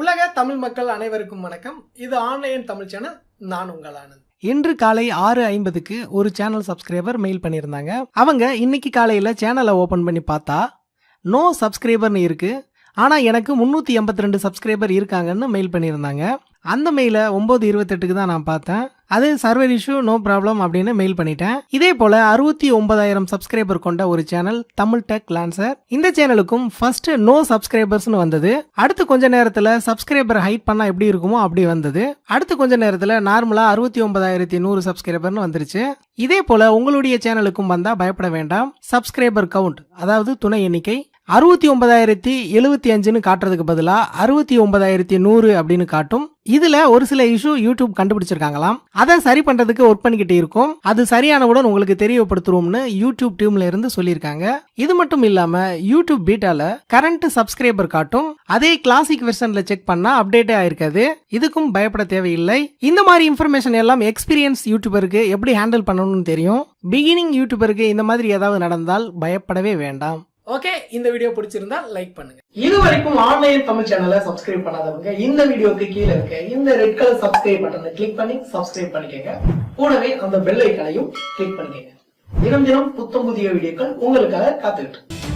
உலக தமிழ் மக்கள் அனைவருக்கும் வணக்கம். இது ஆன்லைன் தமிழ் சேனல். நான் உங்கள் ஆனந்த். இன்று காலை 6:50க்கு ஒரு சேனல் சப்ஸ்கிரைபர் மெயில் பண்ணியிருந்தாங்க. அவங்க இன்னைக்கு காலையில் சேனலை ஓப்பன் பண்ணி பார்த்தா நோ சப்ஸ்கிரைபர்னு இருக்கு. ஆனால் எனக்கு 382 சப்ஸ்கிரைபர் இருக்காங்கன்னு மெயில் பண்ணியிருந்தாங்க. அந்த மெயிலை 9:28க்கு தான் நான் பார்த்தேன். அது சர்வர் இஷ்யூ, நோ ப்ராப்ளம் அப்படின்னு மெயில் பண்ணிட்டேன். இதே போல 69,000 சப்ஸ்கிரைபர் கொண்ட ஒரு சேனல் தமிழ் டெக் லான்சர். இந்த சேனலுக்கும் ஃபர்ஸ்ட் நோ சப்ஸ்கிரைபர்ஸ்னு வந்தது. அடுத்து கொஞ்ச நேரத்தில் சப்ஸ்கிரைபர் ஹைட் பண்ணா எப்படி இருக்குமோ அப்படி வந்தது. அடுத்து கொஞ்ச நேரத்தில் நார்மலா 69,100 சப்ஸ்கிரைபர்னு வந்துருச்சு. இதே போல உங்களுடைய சேனலுக்கும் வந்தா பயப்பட வேண்டாம். சப்ஸ்கிரைபர் கவுண்ட், அதாவது துணை எண்ணிக்கை 69,075ன்னு காட்டுறதுக்கு பதிலா 69,100 அப்படின்னு காட்டும். இதுல ஒரு சில இஷ்யூ யூடியூப் கண்டுபிடிச்சிருக்காங்களாம். அதை சரி பண்றதுக்கு ஒர்க் பண்ணிக்கிட்டு இருக்கோம். அது சரியானவுடன் உங்களுக்கு தெரியப்படுத்துறோம்னு யூடியூப் டீம்ல இருந்து சொல்லியிருக்காங்க. இது மட்டும் இல்லாம யூடியூப் பீட்டால கரண்ட் சப்ஸ்கிரைபர் காட்டும். அதே கிளாசிக் வெர்ஷன்ல செக் பண்ணா அப்டேட்டே ஆயிருக்காது. இதுக்கும் பயப்பட தேவையில்லை. இந்த மாதிரி இன்ஃபர்மேஷன் எல்லாம் எக்ஸ்பீரியன்ஸ் யூடியூபருக்கு எப்படி ஹேண்டில் பண்ணணும்னு தெரியும். பிகினிங் யூடியூபருக்கு இந்த மாதிரி ஏதாவது நடந்தால் பயப்படவே வேண்டாம். ஓகே, இந்த வீடியோ பிடிச்சிருந்தா லைக் பண்ணுங்க. இது வரைக்கும் ஆன்லைன் தமிழ் சேனலை சப்ஸ்கிரைப் பண்ணாதவங்க இந்த வீடியோக்கு கீழே இருக்க இந்த ரெட் கலர் சப்ஸ்கிரைப் பட்டனை கிளிக் பண்ணி சப்ஸ்கிரைப் பண்ணிக்கங்க. கூடவே அந்த பெல் ஐக்கனையும் கிளிக் பண்ணிக்கங்க. தினம் தினம் புத்தம் புதிய வீடியோக்கள் உங்களுக்காக காத்துக்கிட்டு.